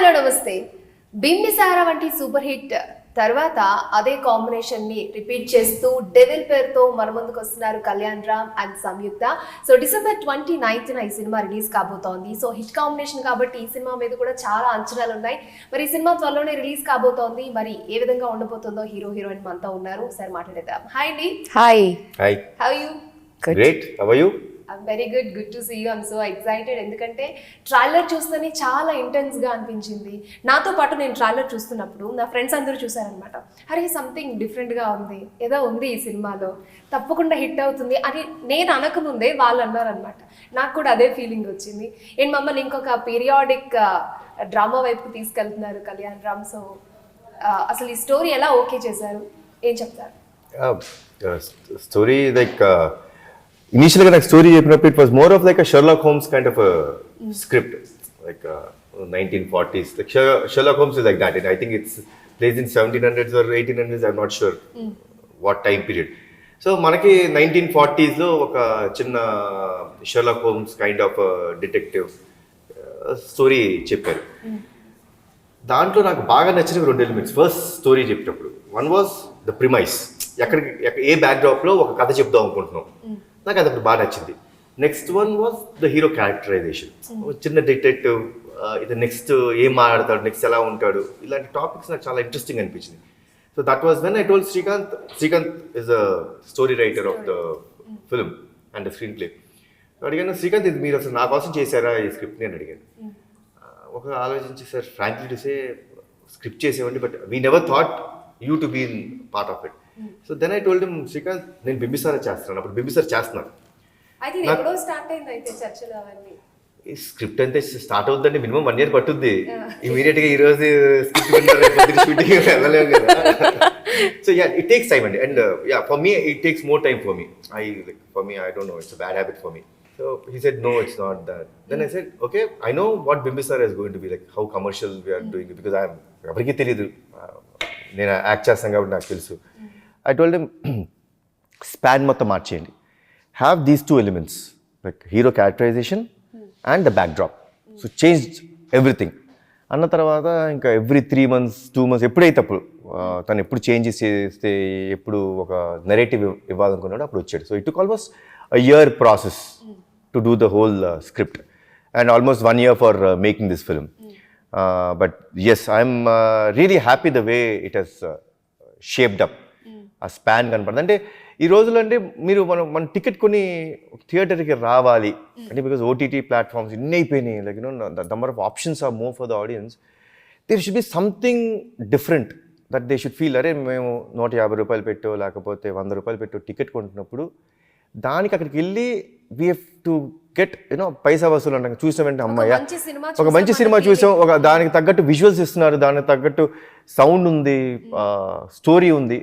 Hello నమస్తే. బింబిసారా వంటి super hit తర్వాత అదే కాంబినేషన్ ని రిపీట్ చేస్తూ డెవిల్ పేరుతో మన ముందుకు వస్తున్నారు Kalyan Ram and Samyuktha. So December 29th ఈ సినిమా రిలీజ్ కాబోతోంది. సో హిట్ కాంబినేషన్ కాబట్టి ఈ సినిమా మీద కూడా చాలా అంచనాలు ఉన్నాయి. మరి ఈ సినిమా త్వరలోనే రిలీజ్ కాబోతోంది. మరి ఏ విధంగా ఉండబోతుందో హీరో హీరోయిన్ మనతో ఉన్నారు, ఒకసారి మాట్లాడేద్దాం. హాయ్ అండి. Hi. How you? Great. How are you? I'm very good. Good to see you. I'm so excited. ఎందుకంటే ట్రైలర్ చూస్తేనే చాలా ఇంటెన్స్గా అనిపించింది. నాతో పాటు నేను ట్రైలర్ చూస్తున్నప్పుడు నా ఫ్రెండ్స్ అందరూ చూసారనమాట. అరే సంథింగ్ డిఫరెంట్గా ఉంది, ఏదో ఉంది ఈ సినిమాలో, తప్పకుండా హిట్ అవుతుంది అని నేను అనకముందే వాళ్ళు అన్నారనమాట. నాకు కూడా అదే ఫీలింగ్ వచ్చింది. అండ్ మమ్మల్ని ఇంకొక పీరియాడిక్ డ్రామా వైపుకి తీసుకెళ్తున్నారు కళ్యాణ్ రామ్. సో అసలు ఈ స్టోరీ ఎలా ఓకే చేశారు, ఏం చెప్తారు? Story like initially like story it was more of like a Sherlock Holmes kind of a script, like 1940s. Like Sherlock Holmes is like that. And I think it's placed in 1700s or 1800s. I'm not sure what time period. So మనకి 1940s లో ఒక చిన్న Sherlock Holmes kind of detective story చెప్పారు. దాంట్లో నాకు బాగా నచ్చిన రెండు ఎలిమెంట్స్. ఫస్ట్ స్టోరీ చెప్పేటప్పుడు వన్ వాజ్ ద ప్రిమైస్, ఏ బ్యాక్డ్రాప్లో ఒక కథ చెప్దాం అనుకుంటున్నాం, నాకు అది అప్పుడు బాగా నచ్చింది. Next one was the hero characterization. చిన్న డిటెక్టివ్, ఇది నెక్స్ట్ ఏం మాట్లాడతాడు, నెక్స్ట్ ఎలా ఉంటాడు, ఇలాంటి టాపిక్స్ నాకు చాలా ఇంట్రెస్టింగ్ అనిపించింది. So that was when I told Srikanth. Srikanth is a story writer of the film and the screen play. అడిగాను, శ్రీకాంత్ ఇది మీరు అసలు నా కోసం చేశారా ఈ స్క్రిప్ట్ని అని అడిగాను. ఒక ఆలోచించి, sir frankly to say script చేసేవండి, but we never thought you to be in part of it. So then I told him, Srikanth నేను బింబిసారా చేస్తున్నాను. అప్పుడు బింబిసారా చేస్తున్నాను. ఈ స్క్రిప్ట్ అంతే స్టార్ట్ అవుతుందండి, మినిమం 1 year పట్టుద్ది. ఇమీడియట్గా ఈ రోజు స్క్రిప్ట్ షూటింగ్ వెళ్ళలేము కదా. So ya, it takes time అండి. And ya, for me it takes more time for me. I don't know, it's a bad habit for me. So he said, no, it's not that. Then I said, okay, I know what Bimbisara is going to be like, how commercial we are doing it, because ఎవరికి తెలియదు, నేను act చేస్తాను కాబట్టి నాకు తెలుసు. I told him, span మొత్తం మార్చేయండి, have these 2 elements like hero characterization and the backdrop. So changed everything. అన్న తర్వాత ఇంకా ఎవ్రీ 3 months 2 months ఎప్పుడైతే అప్పుడు తను ఎప్పుడు చేంజెస్ చేస్తే, ఎప్పుడు ఒక నెరేటివ్ ఇవ్వాలనుకున్నాడు అప్పుడు వచ్చాడు. So it took almost a year process to do the whole script and almost 1 year for making this film. But yes, I'm really happy the way it has shaped up. ఆ span కనపడుతుంది. అంటే ఈ రోజుల్లో అంటే మీరు మన ticket కొని థియేటర్కి రావాలి అంటే, బికాజ్ ఓటీటీ ప్లాట్ఫామ్స్ ఇన్ని అయిపోయినాయి, like the number of options are more for the audience. There should be something different that they should feel, అరే మేము 150 రూపాయలు పెట్టో లేకపోతే 100 రూపాయలు పెట్టో టికెట్ కొంటున్నప్పుడు దానికి అక్కడికి వెళ్ళి వీ హ్యావ్ టు గెట్ పైసా వసూలు అంటాం. చూసాం వెంటనే అమ్మాయ్య ఒక మంచి సినిమా చూసాం, ఒక దానికి తగ్గట్టు విజువల్స్ ఇస్తున్నారు, దానికి తగ్గట్టు సౌండ్ ఉంది, స్టోరీ ఉంది.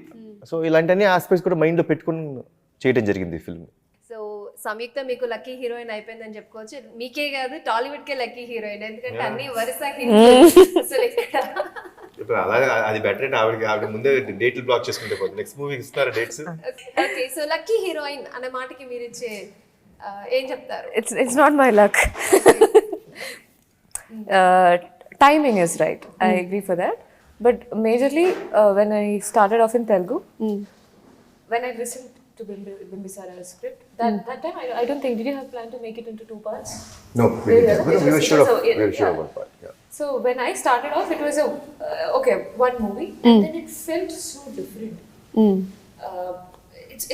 సో ఇలాంటి అన్ని ఆస్పెక్ట్స్ కూడా మైండ్లో పెట్టుకుని చేయడం జరిగింది ఫిల్మ్. సో సంయుక్త మీకు లక్కీ హీరోయిన్ అయిపోయిందని చెప్పుకోవచ్చు. మీకే కాదు, టాలీవుడ్కే లక్కీ హీరోయిన్, ఎందుకంటే అన్ని వరుస ఇప్పుడు అలాగే అది బెటర్ అంటే ఆవిడ ముందే డేట్లు బ్లాక్ చేసుకుంటే పోతుంది. నెక్స్ట్ మూవీకి ఇస్తారా dates? Okay, so lucky heroine అనే మాటకి మీరు ఇచ్చే ఏం చెప్తారు? It's not my luck. Timing is right. I agree for that. But majorly, when I started off in Telugu, when I listened to Bimbisara's script, that time I don't think, did you have planned to make it into 2 parts? No, we were sure of one part. Yeah. So when I started off, it was one movie, and then it felt so different.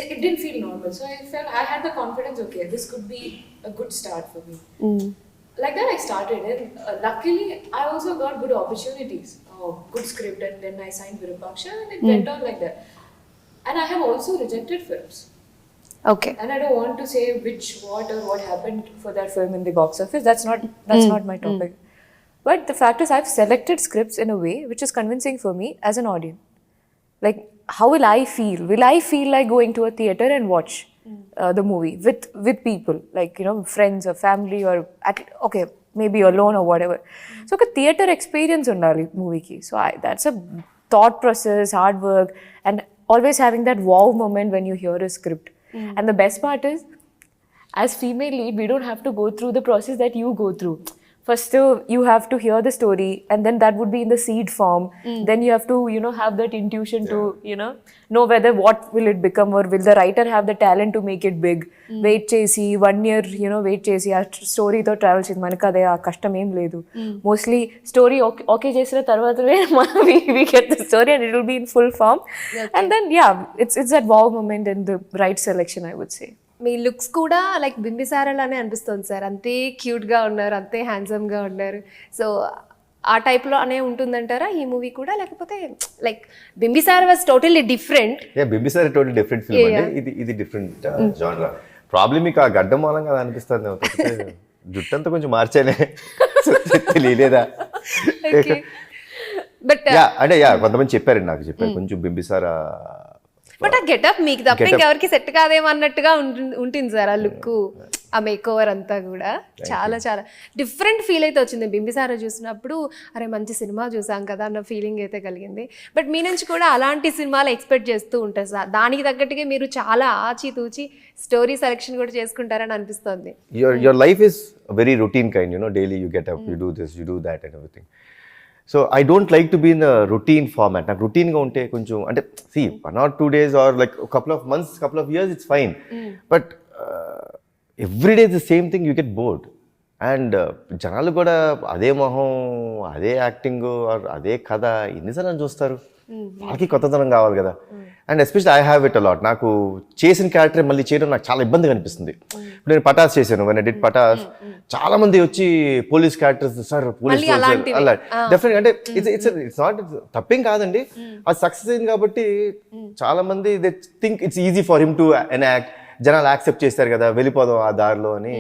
It didn't feel normal. So I had the confidence, okay, this could be a good start for me. Like that I started, and luckily I also got good opportunities, good script, and then I signed Virupaksha, and it went on like that. And I have also rejected films. Okay. And I don't want to say what happened for that film in the box office. That's not my topic. But the fact is, I've selected scripts in a way which is convincing for me as an audience. Like, how will I feel? Will I feel like going to a theater and watch the movie with people, like friends or family, or maybe alone or whatever. So a theater experience undali movie ki. So that's a thought process, hard work, and always having that wow moment when you hear a script. And the best part is, as female lead, we don't have to go through the process that you go through. first you have to hear the story, and then that would be in the seed form. Then you have to, you know, have that intuition to, you know whether what will it become, or will the writer have the talent to make it big. Wait chesi 1 year, you know, wait chesi ఆ story తో travel చేసి మనకు అదే ఆ కష్టం ఏం లేదు. Mostly story okay చేసిన తర్వాతనే we get the story and it will be in full form. And then it's that wow moment and the right selection, I would say. Me looks కూడా లైక్ బింబిసారలానే అనిపిస్తుంది సార్. అంతే క్యూట్గా ఉన్నారు, అంతే హ్యాండ్సమ్గా ఉన్నారు. So ఆ టైప్లో అనే ఉంటుందంటారా ఈ మూవీ కూడా, లేకపోతే like Bimbisara was totally different? Bimbisara totally different film అండి. ఇది డిఫరెంట్ జానరా. ప్రాబ్లమ్ మీకు ఆ గడ్డం మూలంగా అది అనిపిస్తుంది. జుట్టంతా కొంచెం మార్చేనే తెలియలేదా? బట్ అంటే కొంతమంది చెప్పారండి, నాకు చెప్పారు కొంచెం బింబిసార. బట్ ఆ గెటప్ మీకు తప్ప ఇంకెవరికి సెట్ కాదేమో అన్నట్టుగా ఉంటుంది సార్ ఆ లుక్, ఆ మేక్ ఓవర్ అంతా కూడా చాలా చాలా డిఫరెంట్ ఫీల్ అయితే వచ్చింది. బింబిసార చూసినప్పుడు అరే మంచి సినిమా చూసాం కదా అన్న ఫీలింగ్ అయితే కలిగింది. బట్ మీ నుంచి కూడా అలాంటి సినిమాలు ఎక్స్పెక్ట్ చేస్తూ ఉంటారు సార్. దానికి తగ్గట్టుగా మీరు చాలా ఆచితూచి స్టోరీ సెలెక్షన్ కూడా చేసుకుంటారని అనిపిస్తుంది. Your life is very routine kind, you know, daily you get up, you do this, you do that and everything. So I don't like to be in routine format. నాకు రొటీన్గా ఉంటే కొంచెం అంటే see 1 or 2 days or like couple of months, couple of years it's fine. But every day the same thing, you get bored. And జనాలు కూడా అదే మొహం, అదే యాక్టింగ్, అదే కథ ఎన్నిసార్లు చూస్తారు? వాళ్ళకి కొత్తదనం కావాలి కదా. And especially I have it a lot. నాకు చేసిన క్యారెక్టర్ మళ్ళీ చేయడం నాకు చాలా ఇబ్బందిగా అనిపిస్తుంది. ఇప్పుడు నేను పటాస్ చేశాను, when I did పటాస్, చాలా మంది వచ్చి పోలీస్ క్యారెక్టర్స్, సార్ పోలీస్ అలా డెఫినెట్గా అంటే ఇట్స్ నాట్ తప్పేం కాదండి, అది సక్సెస్ అయింది కాబట్టి చాలా మంది they think it's easy for him to enact. జనాలు యాక్సెప్ట్ చేస్తారు కదా, వెళ్ళిపోదాం ఆ దారిలో అని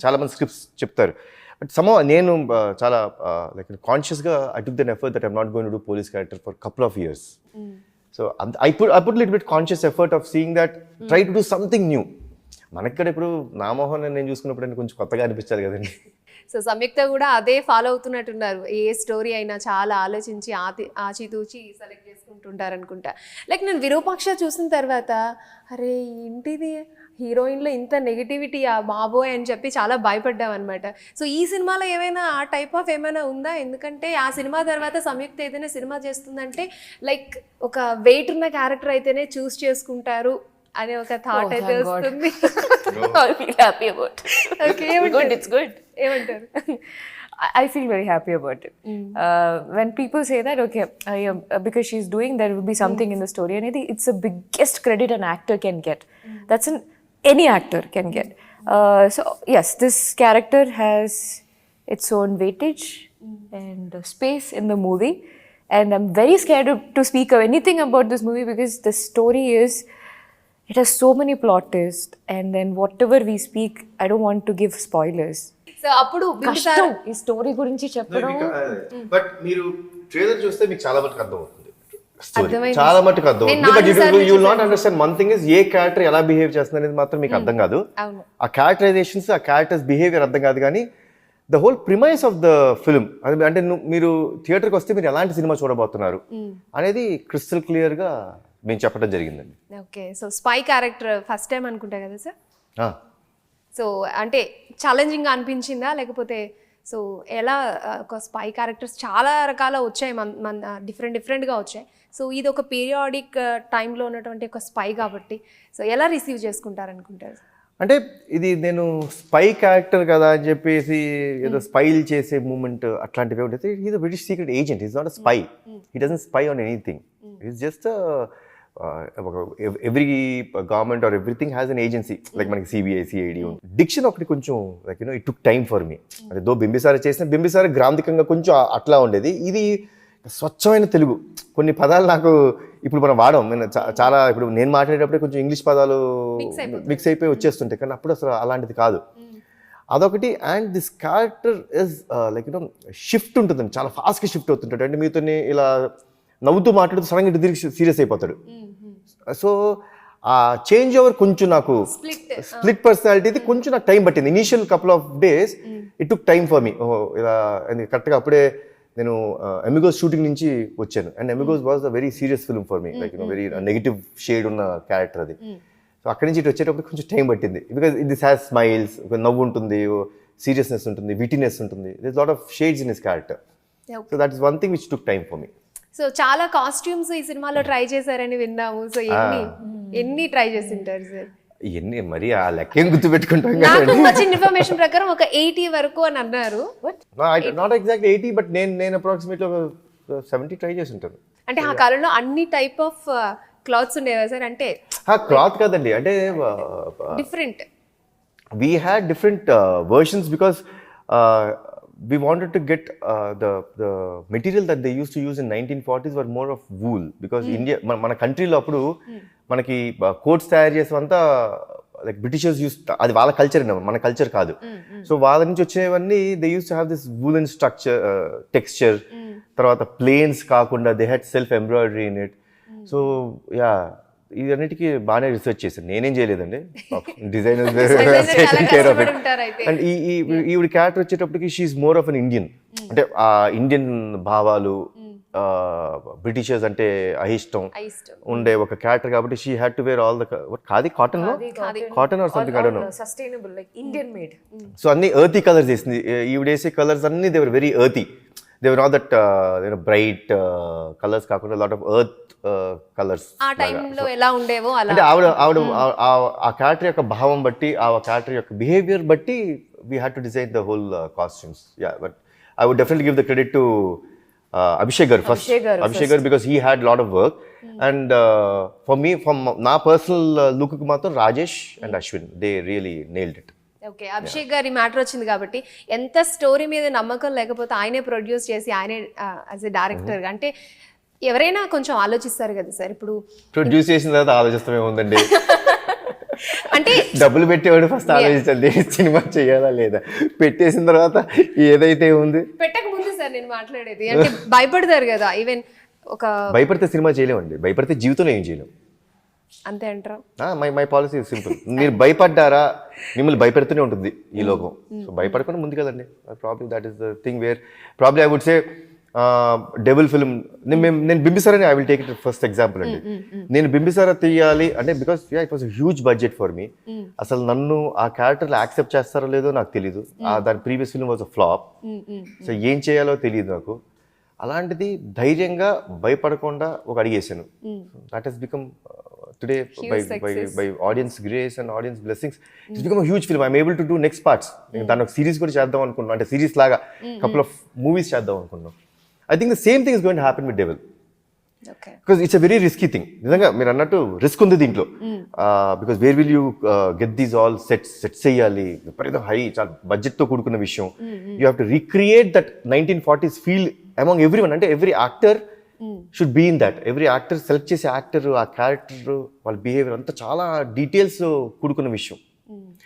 చాలా మంది స్క్రిప్ట్స్ చెప్తారు. బట్ సమ్ నేను చాలా లైక్ కాన్షియస్గా I took then effort that I'm not going to do police character for couple of years. So I put little bit conscious effort of seeing that, try to do something new. మనక్కడ ఇప్పుడు నా మొహం నేను చూసుకున్నప్పుడు కొంచెం కొత్తగా అనిపించాలి కదండి. సో సంయుక్త కూడా అదే ఫాలో అవుతున్నట్టున్నారు. ఏ స్టోరీ అయినా చాలా ఆలోచించి ఆచితూచి సెలెక్ట్ చేసుకుంటుంటారు అనుకుంటా. లైక్ నేను విరూపాక్ష చూసిన తర్వాత అరే ఏంటిది హీరోయిన్లో ఇంత నెగిటివిటీ ఆ బాబోయ్ అని చెప్పి చాలా భయపడ్డాం అనమాట. సో ఈ సినిమాలో ఏమైనా ఆ టైప్ ఆఫ్ ఏమైనా ఉందా? ఎందుకంటే ఆ సినిమా తర్వాత సంయుక్త ఏదైనా సినిమా చేస్తుందంటే లైక్ ఒక వెయిట్ ఉన్న క్యారెక్టర్ అయితేనే చూస్ చేసుకుంటారు అనే ఒక థాట్ అయితే వస్తుంది. ఏమంటారు? I feel very happy about it. When people say that, okay, because she's doing, there will be something in the story, and it's the biggest credit an actor can get. That's any actor can get. So yes, this character has its own weightage and space in the movie, and I'm very scared to speak of anything about this movie because the story it has so many plot twists, and then whatever we speak, I don't want to give spoilers. So అప్పుడు కష్టం ఈ story గురించి చెప్పడం. But మీరు trailer చూస్తే మీకు చాలా మటుకు అర్థం అవుతుంది, చాలా మటుకు అర్థం అవుతుంది. But you will not understand one thing is, A character ఎలా బిహేవ్ చేస్తుంది అనేది మాత్రం మీకు అర్థం కాదు. ఆ క్యారెక్టరైజేషన్స్, ఆ క్యారెక్టర్స్ బిహేవియర్ అర్థం కాదు. కానీ the whole premise of the film, అంటే మీరు థియేటర్కి వస్తే మీరు ఎలాంటి సినిమా చూడబోతున్నారు అనేది క్రిస్టల్ క్లియర్ గా మేము చెప్పడం జరిగిందండి. Okay, so spy character first time అనుకుంటా కదా సార్? సో అంటే ఛాలెంజింగ్గా అనిపించిందా, లేకపోతే సో ఎలా? ఒక స్పై క్యారెక్టర్స్ చాలా రకాల వచ్చాయి, మన డిఫరెంట్గా వచ్చాయి. సో ఇది ఒక పీరియాడిక్ టైంలో ఉన్నటువంటి ఒక స్పై కాబట్టి సో ఎలా రిసీవ్ చేసుకుంటారనుకుంటారు? అంటే ఇది నేను స్పై క్యారెక్టర్ కదా అని చెప్పేసి ఏదో స్పైల్ చేసే మూమెంట్ అట్లాంటివి ఉంటుంది. హీ's a British secret agent, he's not a spy, he doesn't spy on anything, he's just every government are everything has an agency, like మనకి సిబిఐ, సిఐడి. డిక్షన్ ఒకటి కొంచెం like it took time for మీ. అంటే దో బింబిసార చేసిన బింబిసార గ్రాంధికంగా కొంచెం అట్లా ఉండేది, ఇది స్వచ్ఛమైన తెలుగు. కొన్ని పదాలు నాకు ఇప్పుడు మనం వాడడం చాలా, ఇప్పుడు నేను మాట్లాడేటప్పుడే కొంచెం ఇంగ్లీష్ పదాలు మిక్స్ అయిపోయి వచ్చేస్తుంటాయి, కానీ అప్పుడు అసలు అలాంటిది కాదు. అదొకటి. And this character is like shift ఉంటుందండి, చాలా ఫాస్ట్గా షిఫ్ట్ అవుతుంటాడు. అంటే మీతో ఇలా నవ్వుతూ మాట్లాడుతూ సడన్గా ఇటు తిరిగి సీరియస్ అయిపోతాడు. సో ఆ చేంజ్ ఓవర్ కొంచెం నాకు స్ప్లిట్ పర్సనాలిటీది కొంచెం నాకు టైం పట్టింది. Initial couple of days it took time for మీ. ఇలా కరెక్ట్గా అప్పుడే నేను ఎమిగోస్ షూటింగ్ నుంచి వచ్చాను. And amigos was a very serious film for me, like very negative shade ఉన్న క్యారెక్టర్ అది. సో అక్కడి నుంచి ఇటు వచ్చేటప్పుడు కొంచెం టైం పట్టింది, బికాజ్ దిస్ హ్యాస్ స్మైల్స్, ఒక నవ్వు ఉంటుంది, సీరియస్నెస్ ఉంటుంది, విటినెస్ ఉంటుంది. There's a lot of shades in his character. Okay. So that is one thing which took time for me. So చాలా కాస్ట్యూమ్స్ ఈ సినిమాలో ట్రై చేశారని విన్నాము. సో ఎన్ని ట్రై చేసింటారు సార్? ఇవన్నీ మరి ఆ లెక్కేం గుర్తుపెట్టుకుంటాం నాకు కదండి. వచ్చిన ఇన్ఫర్మేషన్ ప్రకారం ఒక 80 వరకు అని అన్నారు. నాట్ ఎగ్జాక్ట్ 80, బట్ నేను అప్రాక్సిమేట్లీ ఒక 70 ట్రై చేసి ఉంటాను. అంటే ఆ కాలంలో అన్ని టైప్ ఆఫ్ క్లాత్స్ ఉండేవా సార్? అంటే క్లాత్ కాదండి, అంటే different. we had different versions because we wanted to get the material that they used to use in 1940s were more of wool, because India మన కంట్రీలో అప్పుడు మనకి కోట్స్ తయారు చేసేవంతా like Britishers use, అది వాళ్ళ కల్చర్, మన కల్చర్ కాదు. So వాళ్ళ నుంచి వచ్చేవన్నీ they use to have this woollen structure, texture. తర్వాత ప్లేన్స్ కాకుండా they had self embroidery in it. So ya, ఇదన్నిటికీ బాగానే రీసెర్చ్ చేశాను, నేనేం చేయలేదండి, designer care of it. And ఈవిడ క్యారెక్టర్ వచ్చేటప్పటికి she more of an Indian, అంటే ఆ ఇండియన్ భావాలు, బ్రిటిషర్స్ అంటే అయిష్టం ఉండే ఒక క్యారెక్టర్ కాబట్టి she had to wear all the cotton or something, I don't know, sustainable like Indian made. So అన్ని ఎర్తీ కలర్స్ వేసింది ఈవిడ. వేసే కలర్స్ అన్ని they were very earthy, they were not that bright colours కాకుండా lot of earth colours. ఆ టైంలో ఎలా ఉండేవో అలా, అంటే ఆవిడ ఆ క్యారెక్టర్ యొక్క భావం బట్టి, ఆ క్యారెక్టర్ యొక్క బిహేవియర్ బట్టి we had to design the whole costumes. Yeah, but I would definitely give the credit to Abhishek garu first. Abhishek garu, because he had a lot of work. And for me, from na personal look ku matram Rajesh and Ashwin, they really nailed it. Okay, Abhishek గారి matter వచ్చింది కాబట్టి ఎంత story మీద నమ్మకం లేకపోతే ఆయనే produce చేసి ఆయనే యాజ్ ఎ డైరెక్టర్, అంటే ఎవరైనా కొంచెం ఆలోచిస్తారు కదా సార్. ఇప్పుడు ప్రొడ్యూస్ చేసిన తర్వాత ఆలోచిస్తామే ఉందండి, అంటే డబ్బులు పెట్టేవాడు ఫస్ట్ ఆలోచించాలి సినిమా చేయాలా లేదా, పెట్టేసిన తర్వాత ఏదైతే ఉంది. పెట్టక ముందు సార్ నేను మాట్లాడేది, అంటే భయపడతారు కదా. ఈవెన్ ఒక భయపడితే సినిమా చేయలేమండి, భయపడితే జీవితంలో ఏం చేయలేం. అంతే అంటారా? మై పాలసీ సింపుల్, మీరు భయపడ్డారా మిమ్మల్ని భయపెడుతూనే ఉంటుంది ఈ లోకం. సో భయపడకుండా ముందు కదండి. Probably that is the thing where probably I would say devil film, నేను బింబిసారని I will take it first example అండి. నేను బింబిసార తీయాలి అంటే because it was huge budget for me. అసలు నన్ను ఆ క్యారెక్టర్లో యాక్సెప్ట్ చేస్తారో లేదో నాకు తెలియదు. దాని previous film was a flop. So ఏం చేయాలో తెలియదు నాకు. అలాంటిది ధైర్యంగా భయపడకుండా ఒక అడిగేసాను. That he's become today by audience grace and audience blessings it's become a huge film. I'm able to do next parts. దాన్ని ఒక సిరీస్ కూడా చేద్దాం అనుకున్నాను, అంటే సిరీస్ లాగా కపుల్ ఆఫ్ మూవీస్ చేద్దాం అనుకున్నాను. I think the same thing is going to happen with Devil. Okay. Because it's a very risky thing. నిజంగా మీరు అన్నట్టు రిస్క్ ఉంది దీంట్లో. Because where will you get these all sets చేయాలి, విపరీతం హై, చాలా బడ్జెట్తో కూడుకున్న విషయం. You have to recreate that 1940s feel among everyone. అంటే every actor should be in that. Every actor select చేసే యాక్టర్, ఆ క్యారెక్టర్, వాళ్ళ బిహేవియర్ అంతా చాలా డీటెయిల్స్ కూడుకున్న విషయం.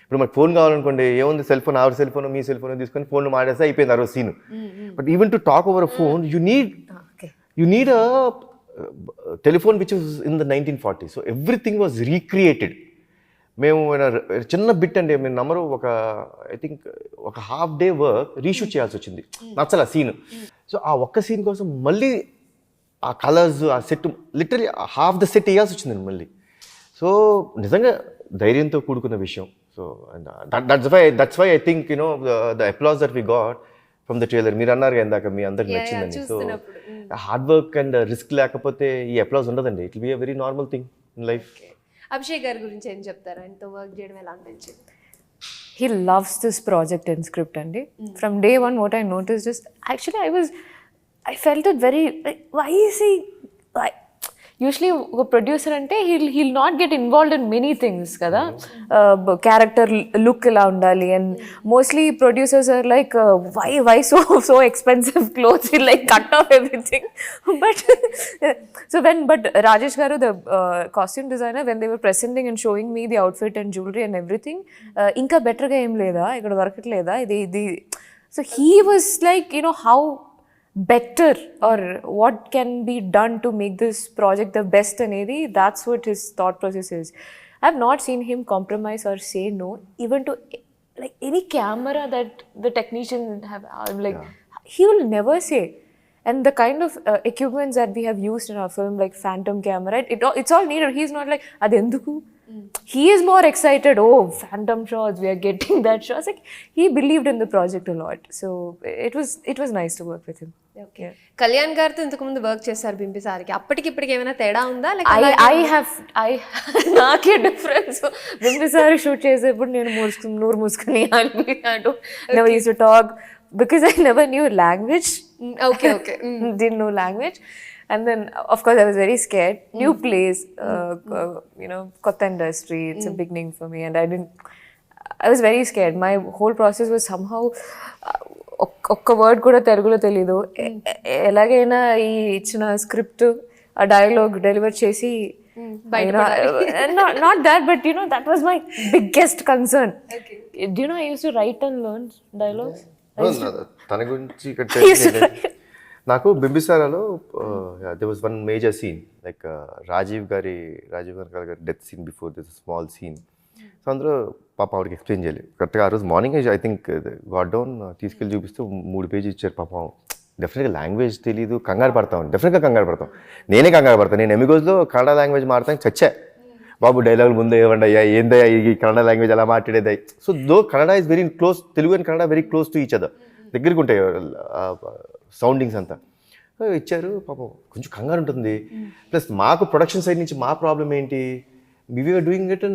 ఇప్పుడు మనకు ఫోన్ కావాలనుకోండి, ఏముంది సెల్ ఫోన్, ఆవిడ సెల్ ఫోన్, మీ సెల్ ఫోన్ తీసుకొని ఫోన్ మాడేస్తే అయిపోయింది ఆ రోజు scene. But even to talk over a phone you need a telephone which was in the 1940s. So everything was recreated. మేము చిన్న బిట్ అండి, మేము నమ్మరు, ఐ థింక్ ఒక హాఫ్ డే వర్క్ రీషూట్ చేయాల్సి వచ్చింది, నచ్చల సీన్. సో ఆ ఒక్క సీన్ కోసం మళ్ళీ ఆ కలర్స్, ఆ set, literally half the set వేయాల్సి వచ్చిందండి మళ్ళీ. సో నిజంగా ధైర్యంతో కూడుకున్న విషయం. So that's why I think the applause that we got from the trailer, మీరు అన్నారు ఇందాక మీ అందరికి నచ్చిందని. So hard work and risk లేకపోతే ఈ అప్లాజ్ ఉండదండి. It will be a very normal thing in life. Abhishek గారి గురించి ఏం చెప్తారు? ఆయనతో వర్క్ చేయడం ఎలా అనిపించింది? He loves this project and script అండి. From day one what I noticed is actually I felt it very like, why is he usually ఒక ప్రొడ్యూసర్ అంటే he'll not get involved in many things కదా. Character look ఎలా ఉండాలి, and mostly producers are like why so expensive clothes, like cut off everything. But Rajesh garu, the costume designer, when they were presenting and showing me the outfit and jewellery and everything, ఇంకా బెటర్గా ఏం లేదా, ఇక్కడ దొరకట్లేదా ఇది. So he was like how better or what can be done to make this project the best anedi. That's what his thought process is. I've not seen him compromise or say no even to like any camera that the technician have, like he will never say. And the kind of equipments that we have used in our film, like phantom camera, it's all needed. He's not like adenduku he is more excited. Oh, phantom shots, we are getting that shots. Like he believed in the project a lot, so it was nice to work with him. Okay, Kalyan గారితో ఇంతకు ముందు work చేశారు బింబిసారికి, అప్పటికి ఇప్పటికి ఏమైనా తేడా ఉందా? Like I నాకే డిఫరెన్స్. బింబిసారి షూట్ చేసేప్పుడు నేను నోరు మూసుకుని అంటూ never use to talk because I never knew language. Okay. Didn't know language. And then, of course, I was very scared. New place, kotta industry. It's a beginning for me, and I was very scared. My whole process was somehow, ఒక్క word కూడా తెలుగులో తెలీదు. ఎలాగైనా ఈ ఇచ్చిన script, ఆ dialogue deliver చేసి, not that, but that was my biggest concern. Do you know I used to write and learn dialogues? తన గురించి నాకు బింబిసారాలో there was one major scene, like Rajiv గారి death scene before this small scene. So అందులో పాప ఆవిడకి explain చేయాలి కరెక్ట్గా. ఆ రోజు morning I think got down తీసుకెళ్ళి చూపిస్తూ 3 పేజీ ఇచ్చారు. పాపం డెఫినెట్గా లాంగ్వేజ్ తెలీదు, కంగారు పడతాం, డెఫినెట్గా కంగారు పడతాం. నేనే కంగారు పడతాను. నేను ఎమిగోస్లో కన్నడ లాంగ్వేజ్ మాట్లాడతాను, చచ్చా బాబు డైలాగులు ముందే ఇవ్వండి అయ్యా, ఏందయ్యా ఈ కన్నడ లాంగ్వేజ్ ఎలా మాట్లాడేది. So though Kannada is very close, Telugu and Kannada very close to each other, దగ్గరికి ఉంటాయి సౌండింగ్స్ అంతా. ఇచ్చారు. పాపం కొంచెం కంగారు ఉంటుంది. ప్లస్ మాకు ప్రొడక్షన్ సైడ్ నుంచి మా ప్రాబ్లం ఏంటి, we were doing it in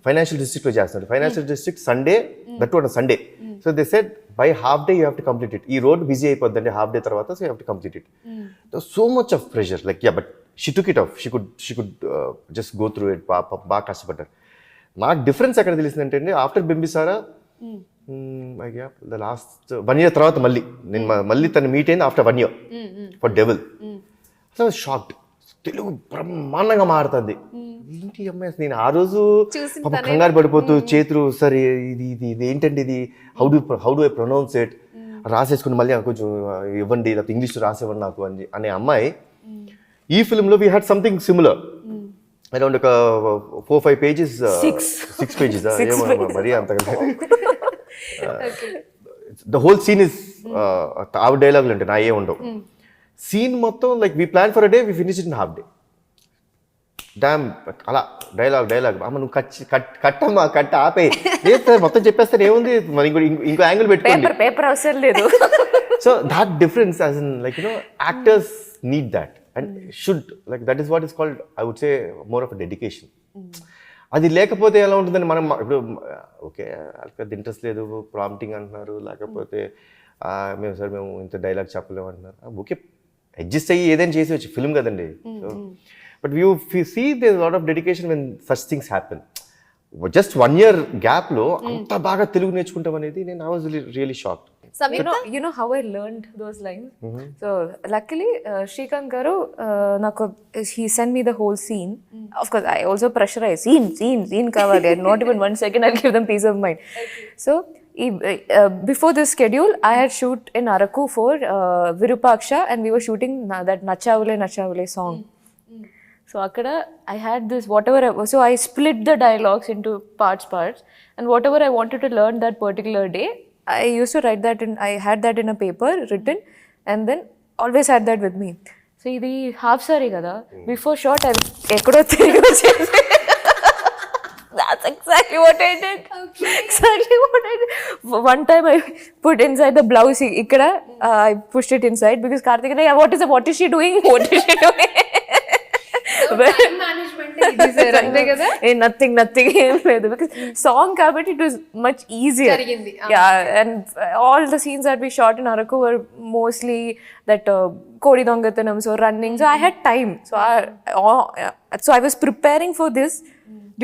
financial డిస్ట్రిక్ట్లో చేస్తున్నాడు. Financial district Sunday, that to Sunday. So they said by half day you have to complete it. ఈ రోడ్ బిజీ అయిపోద్దండి హాఫ్ డే తర్వాత, so you have to complete it. So much of pressure, like yeah, but she took it of. She could just go through it. బాగా కష్టపడ్డారు. నాకు difference ఎక్కడ తెలిసిందంటే అండి, after Bimbisara the last 1 year తర్వాత మళ్ళీ తను మీట్ అయింది ఆఫ్టర్ 1 year ఫర్ డెవిల్. అసలు షాక్డ్. తెలుగు బ్రహ్మాండంగా మారుతుంది. ఏంటి అమ్మాయి, నేను ఆ రోజు కంగారు పడిపోతూ చేతులు సరే ఇది ఏంటండి ఇది, how do I pronounce it, రాసేసుకుని మళ్ళీ కొంచెం ఇవ్వండి, లేకపోతే ఇంగ్లీష్ రాసేవ్వండి నాకు అనే అమ్మాయి. ఈ ఫిల్మ్లో we had something similar. Around ఒక 4-5 pages, 6 pages, మరీ అంతకంటే. ద హోల్ సీన్ ఇస్ ఆవిడ డైలాగులు అంటే నా ఏ ఉండవు. సీన్ మొత్తం like we plan for a day, we finish it in half day. Damn అలా డైలాగ్ అమ్మ నువ్వు కట్టమ్మా కట్ట ఆపే మొత్తం చెప్పేస్తాను ఏముంది, మరి ఇంకో యాంగిల్ పెట్టుకోండి, పేపర్ అవసరం లేదు. So that difference as in like actors need that and should, like that is what is called, I would say more of a dedication. అది లేకపోతే ఎలా ఉంటుందని మనం ఇప్పుడు ఓకే అది ఇంట్రెస్ట్ లేదు, ప్రాంప్టింగ్ అంటున్నారు, లేకపోతే మేము ఇంత డైలాగ్ చెప్పలేము అంటున్నారు. ఓకే అడ్జస్ట్ అయ్యి ఏదైనా చేసేవచ్చు, ఫిల్మ్ కదండి. So but you see there lot of dedication when such things happen. Just 1 year గ్యాప్లో అంత బాగా తెలుగు నేర్చుకుంటాం అనేది నేను I was really shocked. You know how I learned those lines? So luckily Shrikant garu he sent me the whole scene. Of course I also pressurize scene kavali, not even 1 second I'll give them peace of mind. So before this schedule I had shoot in Araku for Virupaksha, and we were shooting that Nachavule song. So akada I had this so I split the dialogues into parts, and whatever I wanted to learn that particular day, I used to write that I had that in a paper written, and then always had that with me. So idi half sorry kada, before shot I ekkodo tirigi vachesi. That's exactly what I did. Okay. Exactly what I did. One time I put inside the blouse ikkada, I pushed it inside because Karthik said, what is she doing? Time management ఇది sir అంతే కదా. Nothing ఏం లేదు, because song కాబట్టి it was much easier. జరిగింది. Yeah, and all the scenes that we shot in Araku were mostly that Kodi Dongatanam, so running, so I had time. So I was preparing for this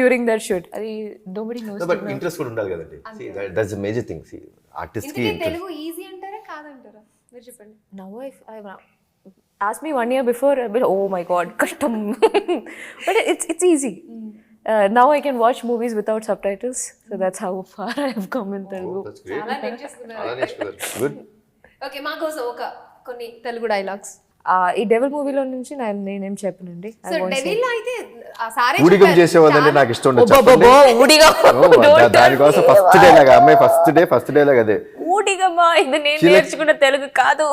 during that shoot. అది nobody knows. But interest కూడా ఉండాలి కదండి. See that's the major thing. See artist కి Telugu easy అంటారా కాదంటారా మీరు చెప్పండి. Now I ask me 1 year before, I'll be like, oh my god, kashtam. But it's easy. Now I can watch movies without subtitles, so that's how far I have come in Telugu. That's great. చాలా నేర్చేసుకున్నారు. Good. Okay, మా కోసం కొన్ని Telugu dialogues. ఈ devil మూవీలో నుంచి నేనేం చెప్పనండి. So devil లో అయితే సారే ఊడిగం చేసేవాళ్ళండి, నాకు ఇష్టం ఉండదు. దానికోసం ఫస్ట్ డే లాగా అదే ఊడిగమ్మా, ఇది నేను నేర్చుకున్న తెలుగు కాదు.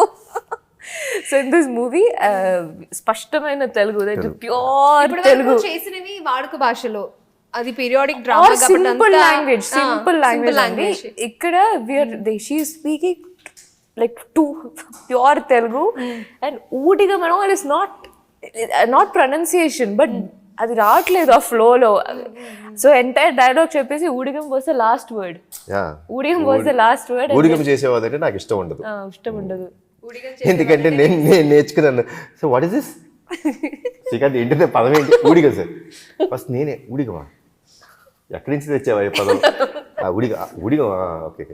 సో ఇన్ దిస్ మూవీ స్పష్టమైన తెలుగు, ప్యూర్ తెలుగు చేసినవి వాడుక భాషలో అది periodic drama Or simple language అండి. ఇక్కడ she is speaking like to pure Telugu and ఊటిగా మనం is not pronunciation but అది రావట్లేదు ఆ ఫ్లో లో. సో ఎంటైర్ డైలాగ్ చెప్పేసి ఊడిగం వాస్ ద లాస్ట్ వర్డ్. ఊడిగం వాస్ ద లాస్ట్ వర్డ్. ఊడిగం చేసేవాదంటే నాకు ఇష్టం ఉండదు. ఎందుకంటే నేను నేర్చుకున్నాను. So what is this Srikanth ఏంటంటే పదం ఏంటి? ఊడిగం సార్. ఫస్ట్ నేనే ఊడిగమా, ఎక్కడి నుంచి తెచ్చావా ఈ పదం? ఊడిగం ఓకే.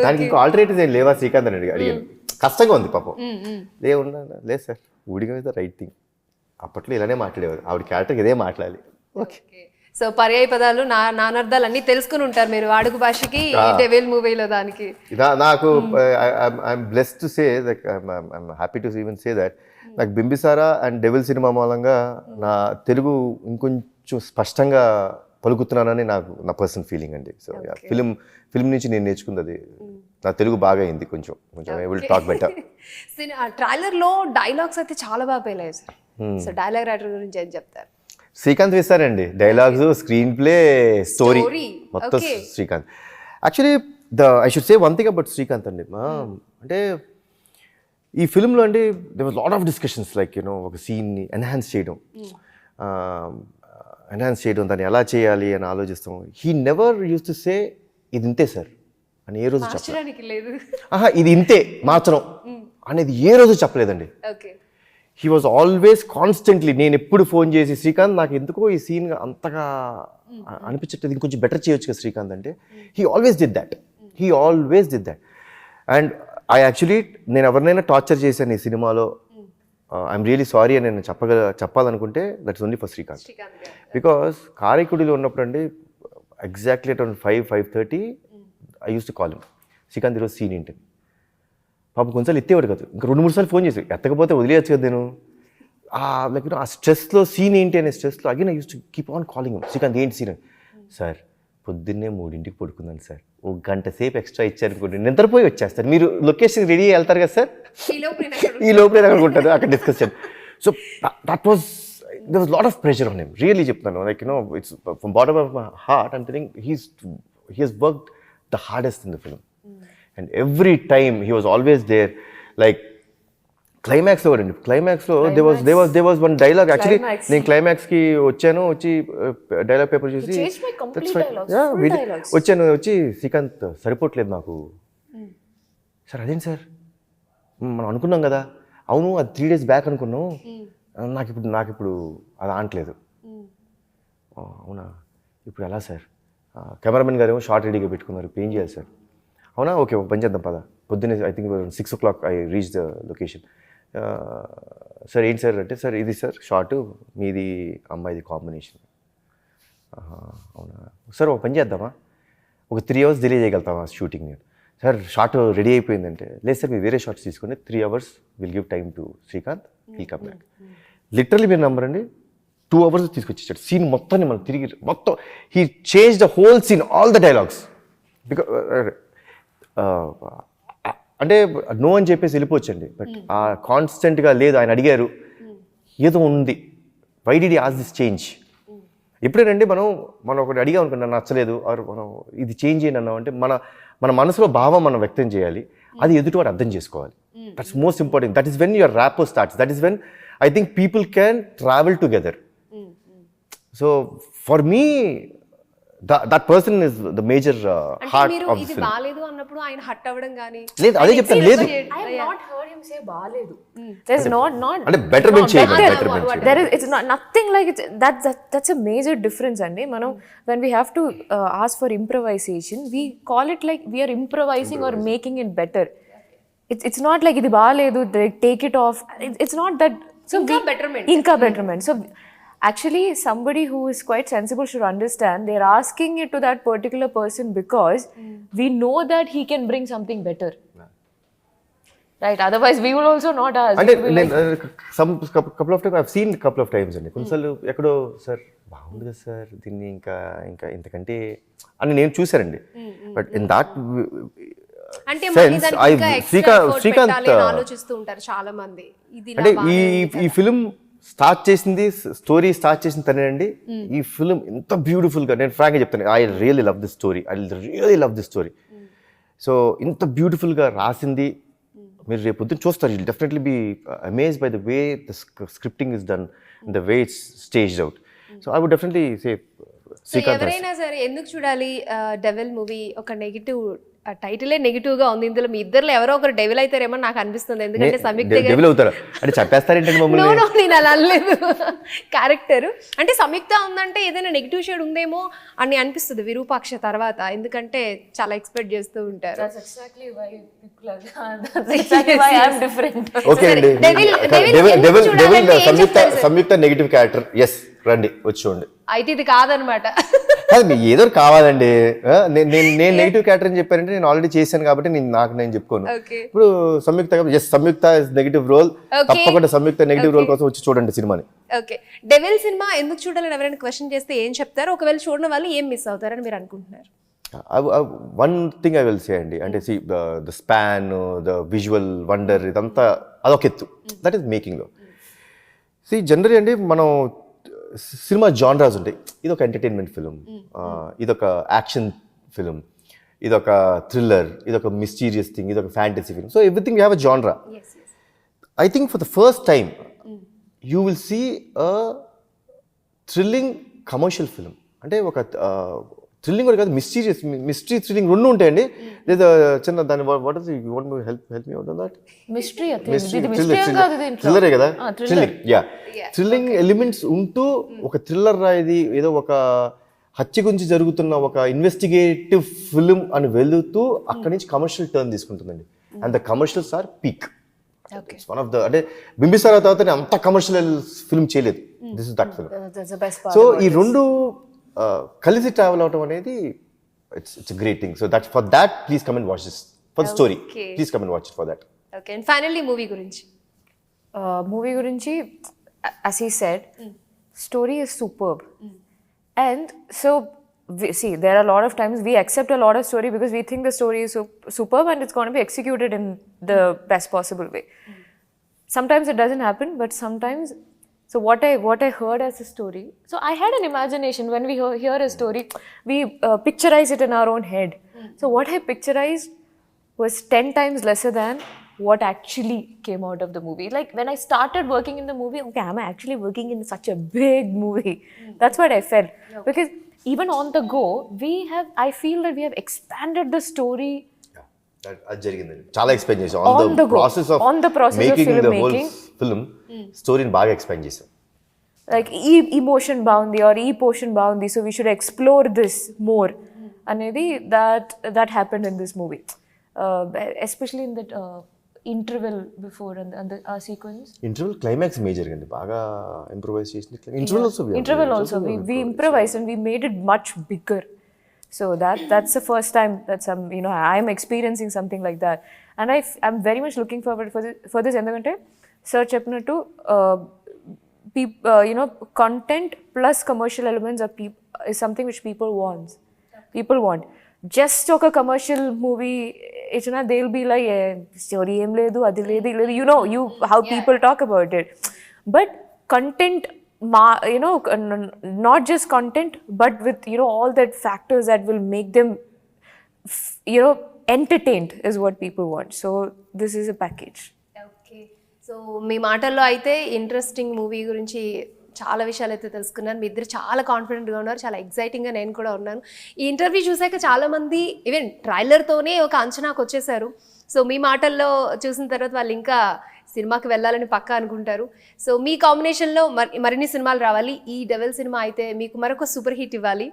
దానికి ఇంకో ఆల్టర్నేటివ్స్ ఏం లేవా శ్రీకాంత్ అని అడిగాను. కష్టంగా ఉంది పాపం. లేదు సార్, ఊడిగం ఇస్ ద రైట్ థింగ్. అప్పట్లో ఇలానే మాట్లాడేవారు. ఆవిడ క్యారెక్టర్కి ఇదే మాట్లాడాలి. ఓకే. సో పర్యాయ పదాలు నానార్థాలు అన్ని తెలుసుకుని ఉంటారు మీరు వాడుక భాషకి డెవిల్ మూవీలో. దానికి నాకు I'm blessed to say that I'm happy to even say that నాకు బింబిసారా అండ్ డెవిల్ సినిమా మూలంగా నా తెలుగు ఇంకొంచెం స్పష్టంగా పలుకుతున్నానని నా పర్సనల్ ఫీలింగ్ అండి. సో ఫిల్మ్ నుంచి నేను నేర్చుకుంది అది. నా తెలుగు బాగా అయింది, కొంచెం able to talk better. Trailer లో డైలాగ్స్ అయితే చాలా బాగా పేలాయి సార్. సో డైలాగ్ రైటర్ గురించి ఏం చెప్తారు? శ్రీకాంత్ వేస్తారండి డైలాగ్స్, స్క్రీన్ ప్లే, స్టోరీ మొత్తం Srikanth. Actually I should say one thing about Srikanth అండి. అంటే ఈ ఫిల్మ్లో అండి there was lot of discussions like ఒక సీన్ని ఎన్హాన్స్ చేయడం, దాన్ని ఎలా చేయాలి అని ఆలోచిస్తాం. He never use to say ఇది ఇంతే సార్ అని ఏ రోజు చెప్పలేదు. ఇది ఇంతే మార్చడం అనేది ఏ రోజు చెప్పలేదండి. హీ వాజ్ ఆల్వేస్ కాన్స్టెంట్లీ, నేను ఎప్పుడు ఫోన్ చేసి శ్రీకాంత్ నాకు ఎందుకో ఈ సీన్ అంతగా అనిపించట్లేదు, ఇంకొంచెం బెటర్ చేయొచ్చు కదా శ్రీకాంత్ అంటే. He always did that. And I actually నేను ఎవరినైనా టార్చర్ చేశాను ఈ సినిమాలో, ఐఎమ్ రియలీ సారీ అని నేను చెప్పాలనుకుంటే that's only for Srikanth. Because కారైకుడిలో ఉన్నప్పుడు అండి exactly around 5:30 I use to call him, Srikanth ఈరోజు సీన్ ఏంటి. పాపం కొంచెం ఎత్తేవాడు కాదు, ఇంకా 2-3 సార్లు ఫోన్ చేసి ఎత్తకపోతే వదిలేయచ్చు కదా నేను. లైక్ ఆ స్ట్రెస్లో సీన్ ఏంటి అనే స్ట్రెస్లో again I use to keep on calling Srikanth ఏంటి సీన్. సార్ పొద్దున్నే 3ంటికి పడుకున్నాను సార్, 1 గంట సేపు ఎక్స్ట్రా ఇచ్చారనుకోండి నిద్రపోయి వచ్చేస్తారు, మీరు లొకేషన్ రెడీ వెళ్తారు కదా సార్, ఈ లోపల అనుకుంటారు అక్కడ డిస్కస్ చేయండి. So that was there was a lot of pressure on him, really చెప్తాను. like it's from bottom of my heart I'm telling he has worked the hardest in the film. And every time he was always there. Like climax లో there was one dialogue actually. నేను climax కి వచ్చి dialogue paper చూసి వచ్చి శ్రీకాంత్ సరిపోవట్లేదు నాకు. Sir అదేంటి sir, మనం అనుకున్నాం కదా. అవును అది 3 days బ్యాక్ అనుకున్నాం, నాకు ఇప్పుడు అది ఆనట్లేదు. అవునా, ఇప్పుడు ఎలా సార్? కెమెరామెన్ గారు ఏమో షార్ట్ రెడీగా పెట్టుకున్నారు, ఏం చేయాలి సార్? అవునా, ఓకే పని చేద్దాం పద. పొద్దున్నే I think 6 o'clock I reach the location. Sir ఏంటి సార్ అంటే, సార్ ఇది సార్ షార్ట్ మీది అమ్మాయిది కాంబినేషన్. అవునా సార్, ఒక పని చేద్దామా, ఒక 3 hours డిలే చేయగలుగుతామా షూటింగ్? నేను సార్ షార్ట్ రెడీ అయిపోయిందంటే, లేదు సార్ మీరు వేరే షార్ట్స్ తీసుకుని 3 hours will give time to Srikanth, will come back. Literally మీరు నమ్మరు అండి, 2 hours తీసుకొచ్చేసాడు సీన్ మొత్తాన్ని. మనం తిరిగి మొత్తం he change the whole scene, all the dialogues. Because అంటే నో అని చెప్పేసి వెళ్ళిపోవచ్చండి, బట్ కాన్స్టెంట్గా లేదు. ఆయన అడిగారు ఏదో ఉంది, why did he ask this change. ఎప్పుడేనండి మనం ఒకటి అడిగా అనుకున్నా నచ్చలేదు, ఆర్ మనం ఇది చేంజ్ చేయండి అన్నాం అంటే మన మనసులో భావం మనం వ్యక్తం చేయాలి, అది ఎదుటివాడు అర్థం చేసుకోవాలి. That's most important. That is when your rapport starts. That is when I think people can travel together. So for me that person is the major heart of the film. ఇది బాలేదు అన్నప్పుడు ఆయన హట్ అవ్వడం గాని లేదు, అదే చెప్తాను. లేదు, I have not heard him say బాలేదు. There's not అంటే బెటర్మెంట్ చేయాలి. There is, it's not nothing like it's that's a major difference అండి. మనం when we have to ask for improvisation, we call it like we are improvising or making it better. It's not like ఇది బాలేదు, take it off. It's not that. So inka betterment. So actually somebody who is quite sensible should understand they're asking it to that particular person because we know that he can bring something better. Right, otherwise we will also not ask. And some couple of times I've seen couple of times అండి, కొన్నిసార్లు ఎక్కడో sir బాగుంది కదా sir, దీన్ని ఇంకా ఇంతకంటే అని నేను చూసానండి. బట్ ఇన్ దాట్ అంటే శ్రీకాంత్ ఆలోచిస్తూ ఉంటారు చాలా మంది. అంటే ఈ ఫిలిం స్టార్ట్ చేసింది స్టోరీ స్టార్ట్ చేసిన తనేనండి. ఈ ఫిల్మ్ ఎంత బ్యూటిఫుల్గా, నేను ఫ్రాంక్గా చెప్తాను, I really love this story, I really love this story. So ఇంత బ్యూటిఫుల్గా రాసింది మీరు రేపు పొద్దున్న చూస్తారు. You definitely be amazed by the way the scripting is done, the way it's staged out. So I would definitely say Srikanth. ఎవరైనా సరే ఎందుకు చూడాలి డెవిల్ మూవీ? ఒక నెగిటివ్ టైటిలే నెగిటివ్ గా ఉంది. ఇందులో మీ ఇద్దరు ఎవరో ఒకరు డెవిల్ అవుతారేమో నాకు అనిపిస్తుంది. ఎందుకంటే సంయుక్త డెవిల్ అవుతారా అంటే చెప్పేస్తారేంటండి మమ్మల్ని? నేను అలా అనలేదు. క్యారెక్టర్ అంటే సంయుక్త ఉందంటే ఏదైనా నెగిటివ్ షేడ్ ఉందేమో అని అనిపిస్తుంది విరూపాక్ష తర్వాత, ఎందుకంటే చాలా ఎక్స్పెక్ట్ చేస్తూ ఉంటారు. ఓకే అండి, సంయుక్త నెగిటివ్ క్యారెక్టర్, ఎస్ రండి వచ్చి చూడండి. అయితే ఇది కాదనమాట. ఏదో కావాలండి, నేను నెగిటివ్ క్యారెక్టర్ అని చెప్పానంటే నేను ఆల్రెడీ చేశాను కాబట్టి నేను చెప్పుకోను. ఇప్పుడు సంయుక్త నెగిటివ్ రోల్, తప్పకుండా సంయుక్త నెగిటివ్ రోల్ కోసం వచ్చి చూడండి సినిమాని. ఓకే, డెవిల్ సినిమా ఎందుకు చూడాలని ఎవరైనా క్వశ్చన్ చేస్తే ఏం చెప్తారు? ఒకవేళ చూడడం వల్ల ఏం మిస్ అవుతారని మీరు అనుకుంటున్నారు? One thing I will say అండి, అంటే the span, the visual wonder, ఇదంతా అదొక ఎత్తు, దట్ ఈస్ మేకింగ్లో. జనరల్లీ అండి మనం సినిమా జానరాస్ ఉంటాయి. ఇదొక ఎంటర్టైన్మెంట్ ఫిలిం, ఇదొక యాక్షన్ ఫిలిం, ఇదొక థ్రిల్లర్, ఇదొక మిస్టీరియస్ థింగ్, ఇదొక fantasy film. So everything you have a genre. I think for the first time you will see a thrilling commercial film. అంటే ఒక థ్రిల్లింగ్ కూడా కాదు, మిస్టరీ థ్రిల్లింగ్ రెండు ఉంటాయండి. లేదా చిన్న దాని what is you want me help me out on that? Mystery థ్రిల్లరే కదా, థ్రిల్లింగ్. యా, థ్రిల్లింగ్ ఎలిమెంట్స్ ఉంటూ ఒక థ్రిల్లర్ ఇది ఏదో ఒక హత్య గురించి జరుగుతున్న ఒక ఇన్వెస్టిగేటివ్ ఫిలిం అని వెళ్తూ అక్కడి నుంచి కమర్షియల్ టర్న్ తీసుకుంటుందండి. And the commercials are peak. One of the, అంటే బింబిసారా తర్వాత అంత కమర్షియల్ ఫిల్మ్ చేయలేదు. This is that film. So ఈ రెండు కలిసి ట్రావెల్ అవటం అనేది it's great thing. So that for that please come and watch this, for the story please come and watch it for that. Okay, and finally movie గురించి as he said, story is superb. And so see, there are a lot of times we accept a lot of story because we think the story is superb and it's going to be executed in the best possible way. Sometimes it doesn't happen, but sometimes, so what I heard as a story, so I had an imagination. When we hear a story, we picturize it in our own head. So what I picturized was 10 times lesser than what actually came out of the movie. Like when I started working in the movie, okay, I'm actually working in such a big movie. That's what I felt. Because even on the go, I feel that we have expanded the story. అది జరిగిందండి, చాలా expand చేసాం. On the process of making the whole film, స్టోరీని బాగా expand చేసాం. Like emotion bound or portion bound, so we should explore this more. Anedi that happened in this movie, especially in that interval before and the sequence. Interval climax major gandi baga improvise chesindi. Interval also we improvised and we made it much bigger. So that's the first time that I'm experiencing something like that, and I'm very much looking forward for this endukante sir cheppinattu content plus commercial elements is something which people want. Just oka commercial movie ichna, they'll be like story em ledu adi ledu, how people talk about it. But content, not just content, but with all that factors that will make them entertained is what people want. So this is a package. Okay, so మీ మాటల్లో అయితే interesting movie గురించి చాలా విషయాలు అయితే తెలుసుకున్నాను. మీ ఇద్దరు చాలా కాన్ఫిడెంట్గా ఉన్నారు, చాలా ఎగ్జైటింగ్గా నేను కూడా ఉన్నాను. ఈ ఇంటర్వ్యూ చూసాక చాలామంది ఈవెన్ ట్రైలర్తోనే ఒక అంచనాకు వచ్చేసారు. సో మీ మాటల్లో చూసిన తర్వాత వాళ్ళు ఇంకా సినిమాకి వెళ్ళాలని పక్కా అనుకుంటారు. సో మీ కాంబినేషన్లో మరిన్ని సినిమాలు రావాలి. ఈ డెవిల్ సినిమా అయితే మీకు మరొక సూపర్ హిట్ ఇవ్వాలి.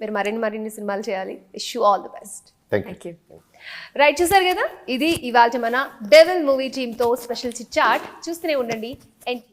మీరు మరిన్ని సినిమాలు చేయాలి. Wish you all the best. Thank you. Right, చూసారు కదా, ఇది ఇవాళ మన డెవిల్ మూవీ టీమ్తో స్పెషల్ చిట్ చాట్. చూస్తూనే ఉండండి NTV.